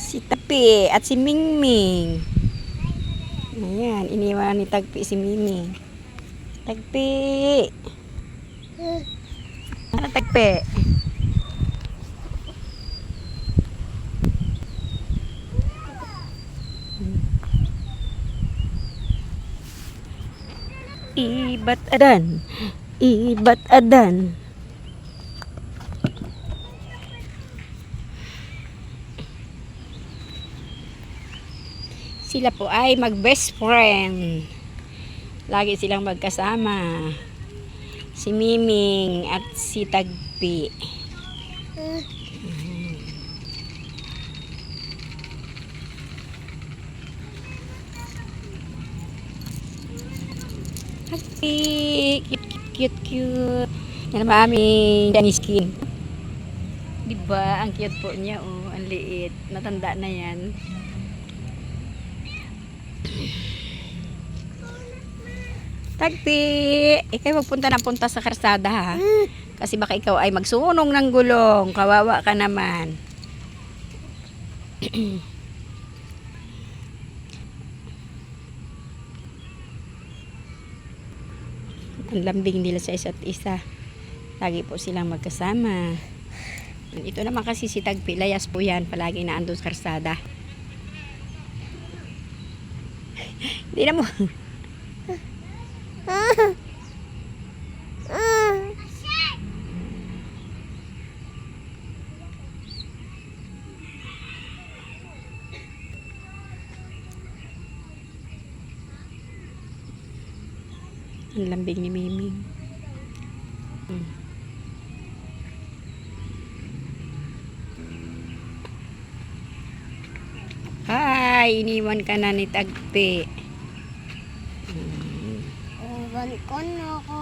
Si Tapi at si Mingming. Ayan, iniwan ni Tagpi si Mingming. Tagpi. Ano Tagpi? Ibat adan. Ibat adan. Sila po ay mag-best friend. Lagi silang magkasama. Si Miming at si Tagpi. Tagpi, cute. Yan ang aming Chinese skin. Diba? Ang cute po niya, oh. Ang liit. Natanda na yan. Tagpi, ikaw magpunta na punta sa karsada ha. Kasi baka ikaw ay magsunong ng gulong. Kawawa ka naman. Ang lambing nila sa isa't isa. Lagi po silang magkasama. Ito naman kasi si Tagpi, layas po yan. Palagi na andun sa karsada. Hindi na mo. Ang lambing ni Miming. Hi, iniwan ka na ni Tagpi. Iwan ko na ako.